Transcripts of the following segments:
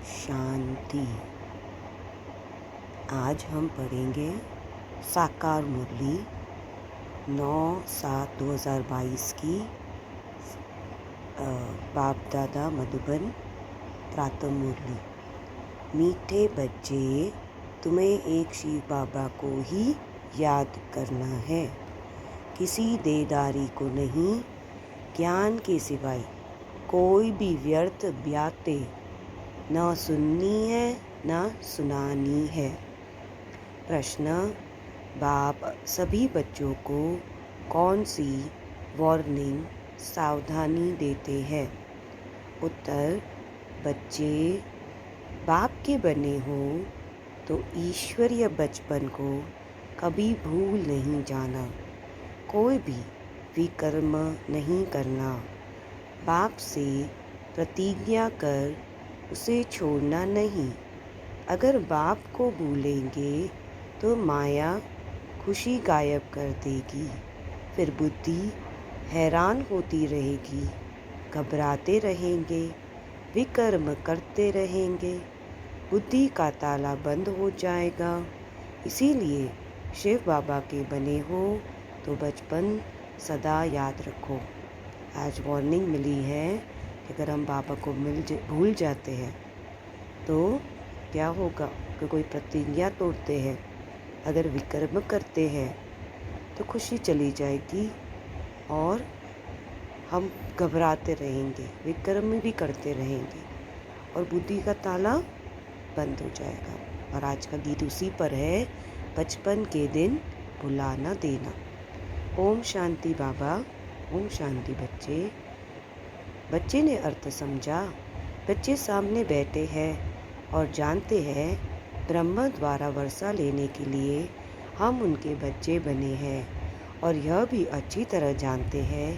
शांति। आज हम पढ़ेंगे साकार मुरली 9/7/2022 की बाप दादा मधुबन प्रातः मुरली। मीठे बच्चे, तुम्हें एक शिव बाबा को ही याद करना है, किसी देदारी को नहीं। ज्ञान के सिवाय कोई भी व्यर्थ बातें न सुननी है न सुनानी है। प्रश्न: बाप सभी बच्चों को कौन सी वार्निंग सावधानी देते हैं? उत्तर: बच्चे, बाप के बने हो तो ईश्वरीय बचपन को कभी भूल नहीं जाना, कोई भी विकर्म नहीं करना, बाप से प्रतिज्ञा कर उसे छोड़ना नहीं। अगर बाप को भूलेंगे तो माया खुशी गायब कर देगी, फिर बुद्धि हैरान होती रहेगी, घबराते रहेंगे, विकर्म करते रहेंगे, बुद्धि का ताला बंद हो जाएगा। इसीलिए शिव बाबा के बने हो तो बचपन सदा याद रखो। आज वार्निंग मिली है कि अगर हम बाबा को भूल जाते हैं तो क्या होगा, कि कोई प्रतिज्ञा तोड़ते हैं, अगर विकर्म करते हैं तो खुशी चली जाएगी और हम घबराते रहेंगे, विकर्म भी करते रहेंगे और बुद्धि का ताला बंद हो जाएगा। और आज का गीत उसी पर है, बचपन के दिन भुला ना देना। ओम शांति बाबा, ओम शांति। बच्चे ने अर्थ समझा। बच्चे सामने बैठे हैं और जानते हैं ब्रह्मा द्वारा वर्षा लेने के लिए हम उनके बच्चे बने हैं, और यह भी अच्छी तरह जानते हैं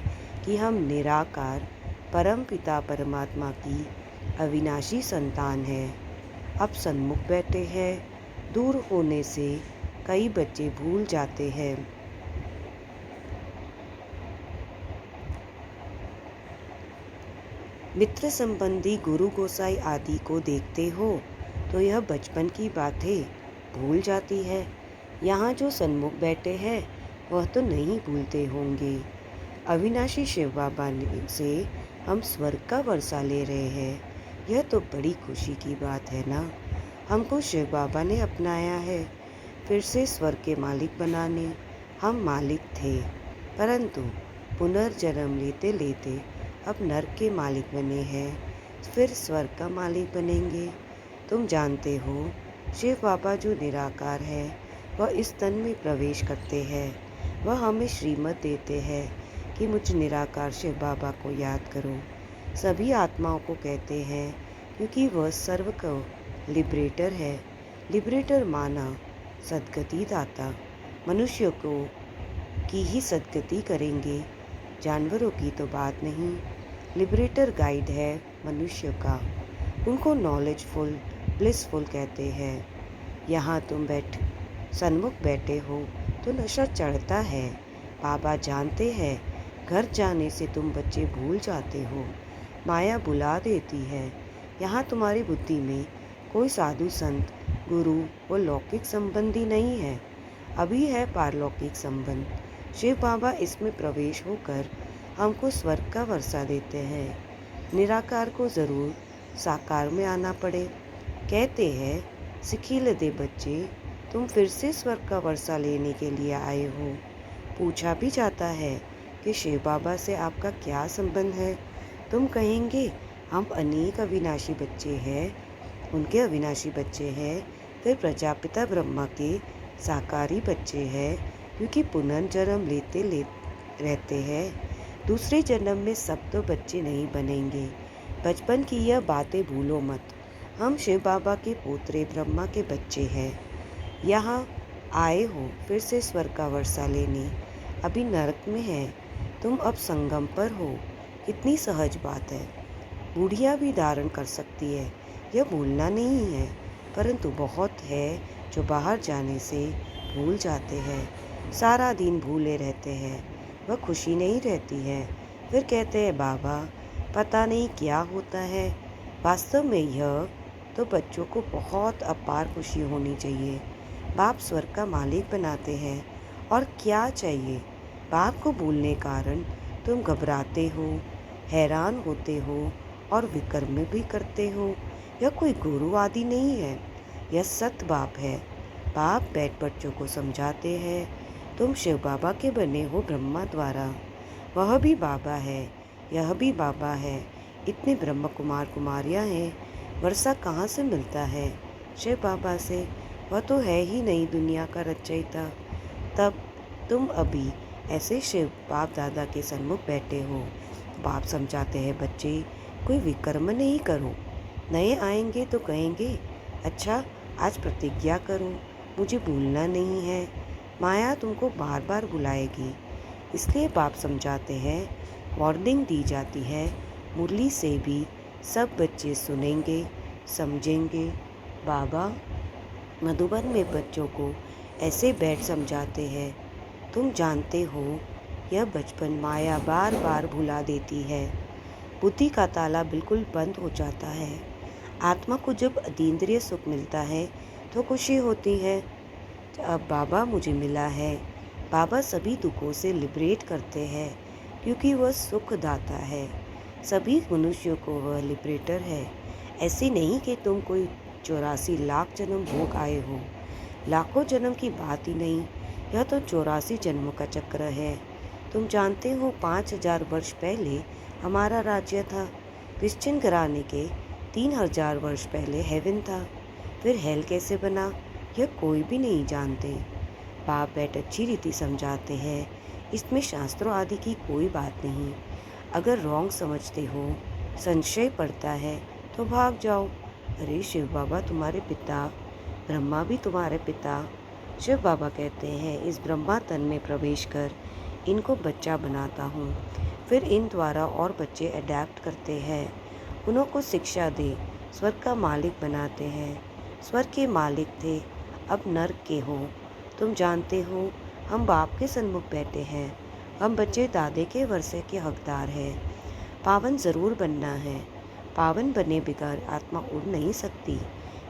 कि हम निराकार परम पिता परमात्मा की अविनाशी संतान हैं। अब सन्मुख बैठे हैं, दूर होने से कई बच्चे भूल जाते हैं। मित्र संबंधी गुरु गोसाई आदि को देखते हो तो यह बचपन की बातें भूल जाती है। यहाँ जो सन्मुख बैठे हैं वह तो नहीं भूलते होंगे। अविनाशी शिव बाबा से हम स्वर्ग का वर्षा ले रहे हैं, यह तो बड़ी खुशी की बात है ना। हमको शिव बाबा ने अपनाया है फिर से स्वर्ग के मालिक बनाने। हम मालिक थे परंतु पुनर्जन्म लेते लेते अब नरक के मालिक बने हैं, फिर स्वर्ग का मालिक बनेंगे। तुम जानते हो शिव बाबा जो निराकार है वह इस तन में प्रवेश करते हैं। वह हमें श्रीमत देते हैं कि मुझ निराकार शिव बाबा को याद करो। सभी आत्माओं को कहते हैं क्योंकि वह सर्व को लिबरेटर है। लिबरेटर माना सद्गति दाता। मनुष्यों को की ही सद्गति करेंगे, जानवरों की तो बात नहीं। लिबरेटर गाइड है मनुष्य का, उनको नॉलेजफुल ब्लिसफुल कहते हैं। यहाँ तुम सन्मुख बैठे हो तो नशा चढ़ता है। बाबा जानते हैं घर जाने से तुम बच्चे भूल जाते हो, माया बुला देती है। यहाँ तुम्हारी बुद्धि में कोई साधु संत गुरु व लौकिक संबंधी नहीं है, अभी है पारलौकिक संबंध। शिव बाबा इसमें प्रवेश होकर हमको स्वर्ग का वर्षा देते हैं। निराकार को ज़रूर साकार में आना पड़े। कहते हैं सिखिल दे बच्चे, तुम फिर से स्वर्ग का वर्षा लेने के लिए आए हो। पूछा भी जाता है कि शिव बाबा से आपका क्या संबंध है। तुम कहेंगे हम अनेक अविनाशी बच्चे हैं, उनके अविनाशी बच्चे हैं, फिर प्रजापिता ब्रह्मा के साकारी बच्चे हैं, क्योंकि पुनर्जन्म लेते रहते हैं। दूसरे जन्म में सब तो बच्चे नहीं बनेंगे। बचपन की यह बातें भूलो मत। हम शिव बाबा के पोतरे ब्रह्मा के बच्चे हैं। यहाँ आए हो फिर से स्वर्ग का वर्षा लेने। अभी नरक में है, तुम अब संगम पर हो। कितनी सहज बात है, बूढ़िया भी धारण कर सकती है, यह भूलना नहीं है। परंतु बहुत है जो बाहर जाने से भूल जाते हैं, सारा दिन भूले रहते हैं, वह खुशी नहीं रहती है। फिर कहते हैं बाबा पता नहीं क्या होता है। वास्तव में यह तो बच्चों को बहुत अपार खुशी होनी चाहिए। बाप स्वर्ग का मालिक बनाते हैं और क्या चाहिए। बाप को भूलने कारण तुम घबराते हो, हैरान होते हो और विकर्म भी करते हो। यह कोई गुरु आदि नहीं है, यह सत बाप है। बाप बैठ बच्चों को समझाते हैं, तुम शिव बाबा के बने हो ब्रह्मा द्वारा। वह भी बाबा है, यह भी बाबा है। इतने ब्रह्म कुमार कुमारियाँ हैं, वर्षा कहाँ से मिलता है? शिव बाबा से। वह तो है ही नहीं दुनिया का रचयिता। तब तुम अभी ऐसे शिव बाप दादा के सन्मुख बैठे हो। बाप समझाते हैं, बच्चे कोई विकर्म नहीं करो। नए आएंगे तो कहेंगे, अच्छा आज प्रतिज्ञा करो, मुझे भूलना नहीं है। माया तुमको बार बार बुलाएगी। इसलिए बाप समझाते हैं, वार्निंग दी जाती है। मुरली से भी सब बच्चे सुनेंगे, समझेंगे। बाबा मधुबन में बच्चों को ऐसे बैठ समझाते हैं, तुम जानते हो यह बचपन माया बार बार भुला देती है। बुद्धि का ताला बिल्कुल बंद हो जाता है। आत्मा को जब अतीन्द्रिय सुख मिलता है तो खुशी होती है। अब बाबा मुझे मिला है। बाबा सभी दुखों से लिबरेट करते हैं क्योंकि वह सुख दाता है। सभी मनुष्यों को वह लिबरेटर है। ऐसे नहीं कि तुम कोई 84 लाख जन्म भोग आए हो। लाखों जन्म की बात ही नहीं, यह तो 84 जन्मों का चक्र है। तुम जानते हो 5000 वर्ष पहले हमारा राज्य था। क्रिश्चियन घराने के 3000 वर्ष पहले हेवन था। फिर हेल कैसे बना, यह कोई भी नहीं जानते। बाप बैठ अच्छी रीति समझाते हैं, इसमें शास्त्रों आदि की कोई बात नहीं। अगर रॉन्ग समझते हो, संशय पड़ता है तो भाग जाओ। अरे शिव बाबा तुम्हारे पिता, ब्रह्मा भी तुम्हारे पिता। शिव बाबा कहते हैं, इस ब्रह्मा तन में प्रवेश कर इनको बच्चा बनाता हूँ। फिर इन द्वारा और बच्चे अडेप्ट करते हैं। उन्हों को शिक्षा दे, स्वर्ग का मालिक बनाते हैं। स्वर्ग के मालिक थे, अब नर्क के हो। तुम जानते हो हम बाप के सन्मुख बैठे हैं। हम बच्चे दादे के वर्षे के हकदार हैं। पावन ज़रूर बनना है। पावन बने बिगैर आत्मा उड़ नहीं सकती।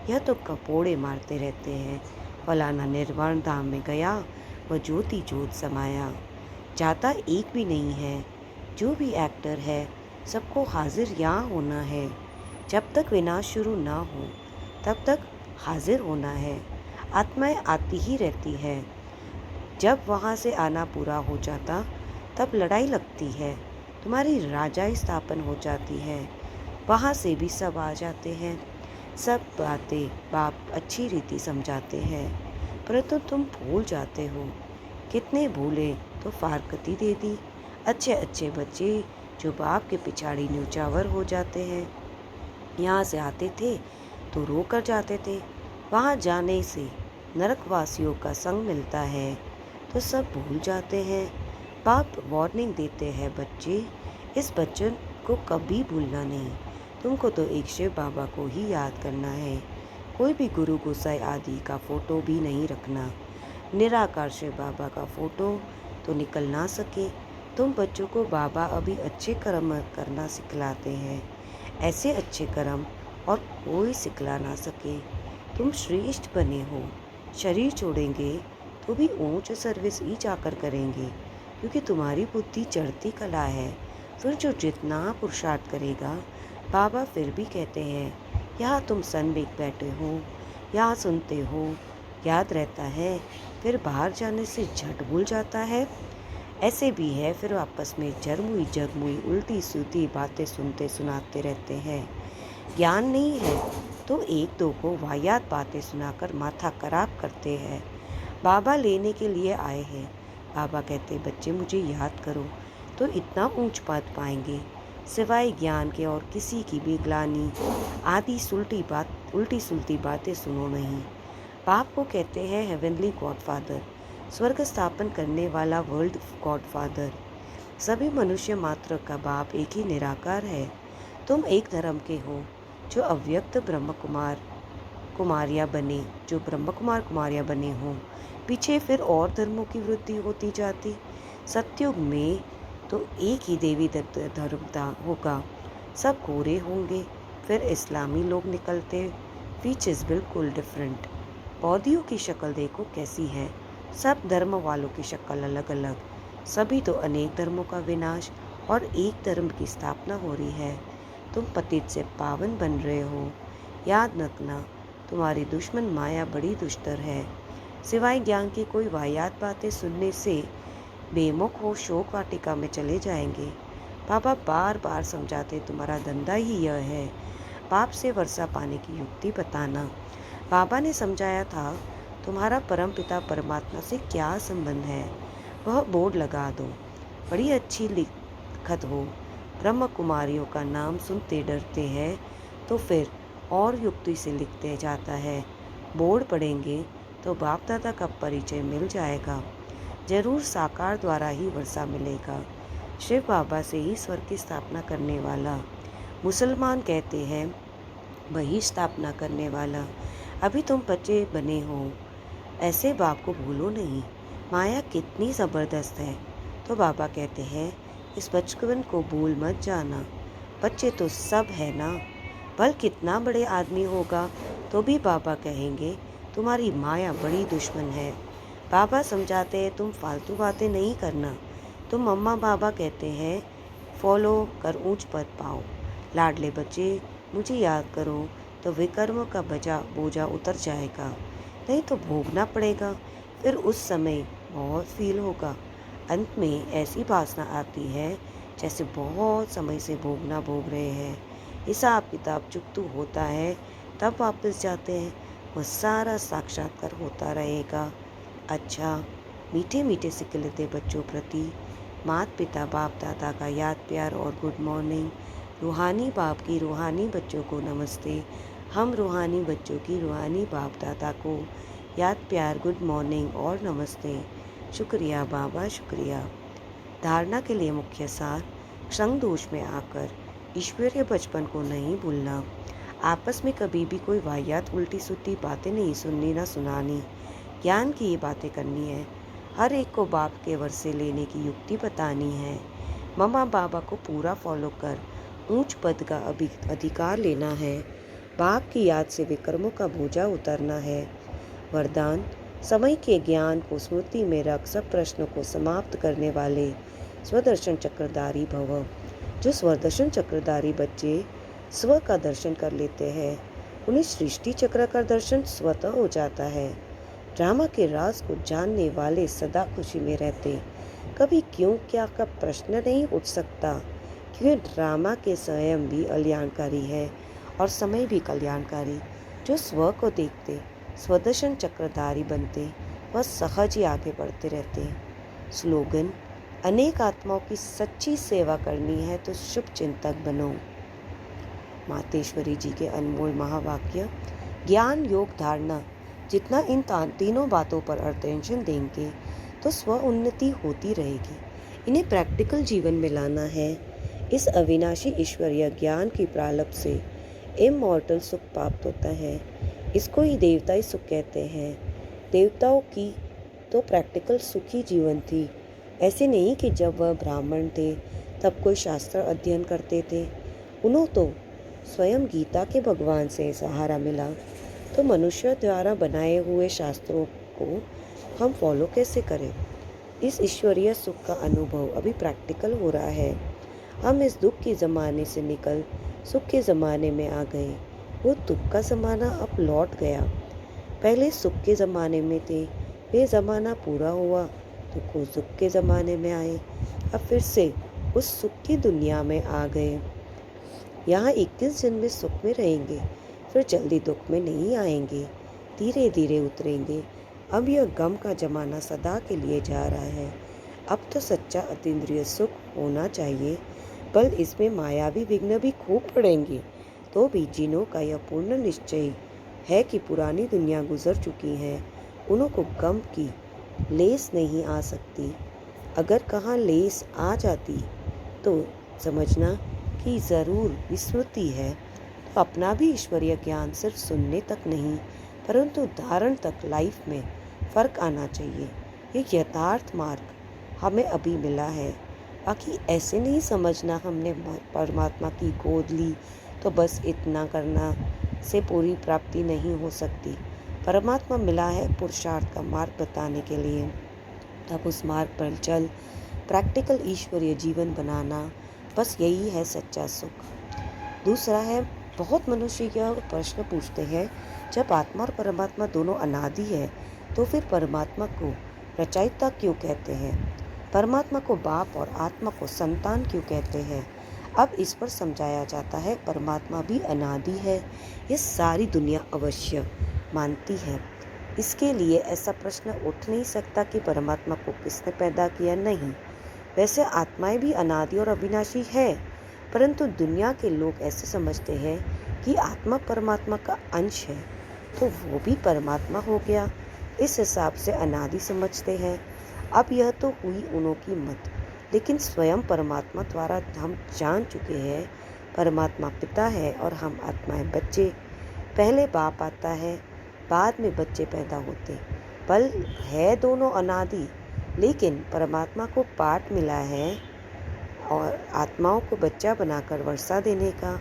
यह तो कपोड़े मारते रहते हैं, फलाना निर्वाण धाम में गया, वह ज्योति ज्योत समाया। जाता एक भी नहीं है। जो भी एक्टर है सबको हाजिर यहाँ होना है। जब तक विनाश शुरू ना हो तब तक हाजिर होना है। आत्माएं आती ही रहती है। जब वहाँ से आना पूरा हो जाता तब लड़ाई लगती है, तुम्हारी राजा स्थापन हो जाती है। वहाँ से भी सब आ जाते हैं। सब बातें बाप अच्छी रीति समझाते हैं, परंतु तुम भूल जाते हो। कितने भूले तो फारकती दे दी। अच्छे अच्छे बच्चे जो बाप के पिछाड़ी न्यौछावर हो जाते हैं। यहाँ से आते थे तो रो कर जाते थे। वहाँ जाने से नरकवासियों का संग मिलता है तो सब भूल जाते हैं। बाप वार्निंग देते हैं, बच्चे इस बच्चन को कभी भूलना नहीं। तुमको तो एक शिव बाबा को ही याद करना है। कोई भी गुरु गोसाई आदि का फोटो भी नहीं रखना। निराकार शिव बाबा का फोटो तो निकल ना सके। तुम बच्चों को बाबा अभी अच्छे कर्म करना सिखलाते हैं। ऐसे अच्छे कर्म और कोई सिखला ना सके। तुम श्रेष्ठ बने हो। शरीर छोड़ेंगे तो भी ऊंच सर्विस ही जाकर करेंगे, क्योंकि तुम्हारी बुद्धि चढ़ती कला है। फिर जो जितना पुरुषार्थ करेगा, बाबा फिर भी कहते हैं, यहाँ तुम सनबेक बैठे हो, यहाँ सुनते हो, याद रहता है, फिर बाहर जाने से झट भूल जाता है। ऐसे भी है, फिर आपस में जरमुई जगमुई उल्टी सीधी बातें सुनते सुनाते रहते हैं। ज्ञान नहीं है तो एक दो को वाहियात बातें सुनाकर माथा खराब करते हैं। बाबा लेने के लिए आए हैं। बाबा कहते, बच्चे मुझे याद करो तो इतना ऊंच पद पाएंगे। सिवाय ज्ञान के और किसी की भी ग्लानि आदि उल्टी सुलटी बातें सुनो नहीं। बाप को कहते हैं हेवनली गॉडफादर, स्वर्ग स्थापन करने वाला वर्ल्ड गॉडफादर। सभी मनुष्य मात्र का बाप एक ही निराकार है। तुम एक धर्म के हो जो अव्यक्त ब्रह्म कुमार कुमारियाँ बने हो। पीछे फिर और धर्मों की वृद्धि होती जाती। सतयुग में तो एक ही देवी धर्म होगा, सब गोरे होंगे। फिर इस्लामी लोग निकलते विच इज़ बिल्कुल डिफरेंट। बौद्धियों की शक्ल देखो कैसी है। सब धर्म वालों की शक्ल अलग अलग। सभी तो अनेक धर्मों का विनाश और एक धर्म की स्थापना हो रही है। तुम पतित से पावन बन रहे हो। याद रखना, तुम्हारी दुश्मन माया बड़ी दुष्टर है। सिवाय ज्ञान की कोई वाहियात बातें सुनने से बेमुख हो शोक वाटिका में चले जाएंगे। बाबा बार बार समझाते, तुम्हारा धंधा ही यह है, पाप से वर्षा पाने की युक्ति बताना। बाबा ने समझाया था, तुम्हारा परम पिता परमात्मा से क्या संबंध है, वह बोर्ड लगा दो। बड़ी अच्छी लिखत हो। ब्रह्म कुमारियों का नाम सुनते डरते हैं तो फिर और युक्ति से लिखते जाता है। बोर्ड पढ़ेंगे तो बाप दादा का परिचय मिल जाएगा। जरूर साकार द्वारा ही वर्षा मिलेगा। शिव बाबा से ही स्वर्ग की स्थापना करने वाला। मुसलमान कहते हैं वही स्थापना करने वाला। अभी तुम बच्चे बने हो, ऐसे बाप को भूलो नहीं। माया कितनी ज़बरदस्त है। तो बाबा कहते हैं, इस बचपन को भूल मत जाना। बच्चे तो सब है ना। बल कितना बड़े आदमी होगा तो भी बाबा कहेंगे तुम्हारी माया बड़ी दुश्मन है। बाबा समझाते हैं, तुम फालतू बातें नहीं करना। तुम मम्मा बाबा कहते हैं फॉलो कर ऊंच पद पाओ। लाडले बच्चे मुझे याद करो तो विकर्म का बोझा उतर जाएगा, नहीं तो भोगना पड़ेगा। फिर उस समय बहुत फील होगा। अंत में ऐसी वासना आती है जैसे बहुत समय से भोग रहे हैं। हिसाब किताब चुकतू होता है, तब वापस जाते हैं। वह सारा साक्षात्कार होता रहेगा। अच्छा, मीठे मीठे से खिलते बच्चों प्रति माता पिता बाप दादा का याद प्यार और गुड मॉर्निंग। रूहानी बाप की रूहानी बच्चों को नमस्ते। हम रूहानी बच्चों की रूहानी बाप दादा को याद प्यार गुड मॉर्निंग और नमस्ते। शुक्रिया बाबा, शुक्रिया। धारणा के लिए मुख्य सार, क्षण दोष में आकर ईश्वरीय बचपन को नहीं भूलना। आपस में कभी भी कोई वाहियात उल्टी सुल्टी बातें नहीं सुननी ना सुनानी। ज्ञान की ये बातें करनी है। हर एक को बाप के वर्षे लेने की युक्ति बतानी है। मम्मा बाबा को पूरा फॉलो कर ऊंच पद का अधिकार लेना है। बाप की याद से विकर्मों का बोझा उतरना है। वरदान, समय के ज्ञान को स्मृति में रख सब प्रश्नों को समाप्त करने वाले स्वदर्शन चक्रधारी भव। जो स्वदर्शन चक्रधारी बच्चे स्व का दर्शन कर लेते हैं, उन्हें सृष्टि चक्र का दर्शन स्वतः हो जाता है। ड्रामा के राज को जानने वाले सदा खुशी में रहते। कभी क्यों क्या का प्रश्न नहीं उठ सकता, क्योंकि ड्रामा के स्वयं भी कल्याणकारी है और समय भी कल्याणकारी। जो स्व को देखते स्वदर्शन चक्रधारी बनते, वह सहज ही आगे बढ़ते रहते। स्लोगन, अनेक आत्माओं की सच्ची सेवा करनी है तो शुभ चिंतक बनो। मातेश्वरी जी के अनमोल महावाक्य। ज्ञान योग धारणा, जितना इन तीनों बातों पर अटेंशन देंगे तो स्व उन्नति होती रहेगी। इन्हें प्रैक्टिकल जीवन में लाना है। इस अविनाशी ईश्वरीय ज्ञान की प्रालब्ध से इमॉर्टल सुख प्राप्त होता है। इसको ही देवताई सुख कहते हैं। देवताओं की तो प्रैक्टिकल सुखी जीवन थी। ऐसे नहीं कि जब वह ब्राह्मण थे तब कोई शास्त्र अध्ययन करते थे। उन्होंने तो स्वयं गीता के भगवान से सहारा मिला। तो मनुष्य द्वारा बनाए हुए शास्त्रों को हम फॉलो कैसे करें? इस ईश्वरीय सुख का अनुभव अभी प्रैक्टिकल हो रहा है। हम इस दुख के ज़माने से निकल सुख के ज़माने में आ गए। वो दुख का ज़माना अब लौट गया। पहले सुख के ज़माने में थे, वे ज़माना पूरा हुआ तो को सुख के ज़माने में आए। अब फिर से उस सुख की दुनिया में आ गए। यहाँ 21 दिन में सुख में रहेंगे, फिर जल्दी दुख में नहीं आएंगे, धीरे धीरे उतरेंगे। अब यह गम का जमाना सदा के लिए जा रहा है। अब तो सच्चा अतीन्द्रिय सुख होना चाहिए, बल इसमें मायावी विघ्न भी खूब पड़ेंगे। तो भी जिन्हों का यह पूर्ण निश्चय है कि पुरानी दुनिया गुजर चुकी है, उन्हों को गम की लेस नहीं आ सकती। अगर कहाँ लेस आ जाती तो समझना कि ज़रूर विस्मृति है। तो अपना भी ईश्वरीय ज्ञान सिर्फ सुनने तक नहीं, परंतु धारण तक लाइफ में फ़र्क आना चाहिए। ये यथार्थ मार्ग हमें अभी मिला है। बाकी ऐसे नहीं समझना हमने परमात्मा की गोद ली तो बस इतना करना, से पूरी प्राप्ति नहीं हो सकती। परमात्मा मिला है पुरुषार्थ का मार्ग बताने के लिए। अब उस मार्ग पर चल प्रैक्टिकल ईश्वरीय जीवन बनाना, बस यही है सच्चा सुख। दूसरा है, बहुत मनुष्य यह प्रश्न पूछते हैं, जब आत्मा और परमात्मा दोनों अनादि है तो फिर परमात्मा को रचयिता क्यों कहते हैं? परमात्मा को बाप और आत्मा को संतान क्यों कहते हैं? अब इस पर समझाया जाता है, परमात्मा भी अनादि है, ये सारी दुनिया अवश्य मानती है। इसके लिए ऐसा प्रश्न उठ नहीं सकता कि परमात्मा को किसने पैदा किया। नहीं, वैसे आत्माएं भी अनादि और अविनाशी है, परंतु दुनिया के लोग ऐसे समझते हैं कि आत्मा परमात्मा का अंश है तो वो भी परमात्मा हो गया, इस हिसाब से अनादि समझते हैं। अब यह तो हुई उन्हों की मत, लेकिन स्वयं परमात्मा द्वारा हम जान चुके हैं, परमात्मा पिता है और हम आत्माएं बच्चे। पहले बाप आता है, बाद में बच्चे पैदा होते। पल है दोनों अनादि, लेकिन परमात्मा को पाठ मिला है और आत्माओं को बच्चा बनाकर वर्षा देने का।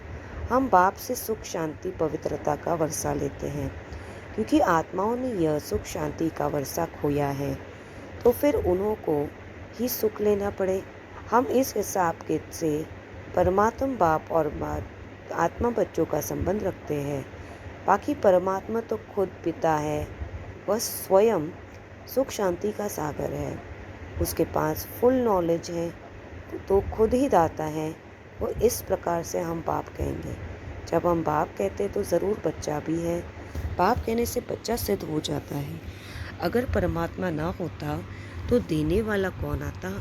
हम बाप से सुख शांति पवित्रता का वर्षा लेते हैं, क्योंकि आत्माओं ने यह सुख शांति का वर्षा खोया है, तो फिर उन्हों को ही सुख लेना पड़े। हम इस हिसाब के से परमात्मा बाप और आत्मा बच्चों का संबंध रखते हैं। बाकी परमात्मा तो खुद पिता है, वह स्वयं सुख शांति का सागर है, उसके पास फुल नॉलेज है, तो खुद ही दाता है। वो इस प्रकार से हम बाप कहेंगे। जब हम बाप कहते तो ज़रूर बच्चा भी है। बाप कहने से बच्चा सिद्ध हो जाता है। अगर परमात्मा ना होता तो देने वाला कौन आता?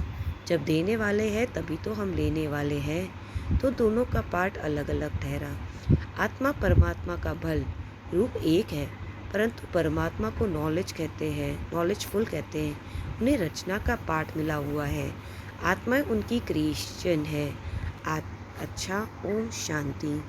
जब देने वाले हैं तभी तो हम लेने वाले हैं, तो दोनों का पाठ अलग अलग ठहरा। आत्मा परमात्मा का बल रूप एक है, परंतु परमात्मा को नॉलेज कहते हैं, नॉलेजफुल कहते हैं। उन्हें रचना का पाठ मिला हुआ है, आत्मा उनकी क्रिएशन है। अच्छा, ओम शांति।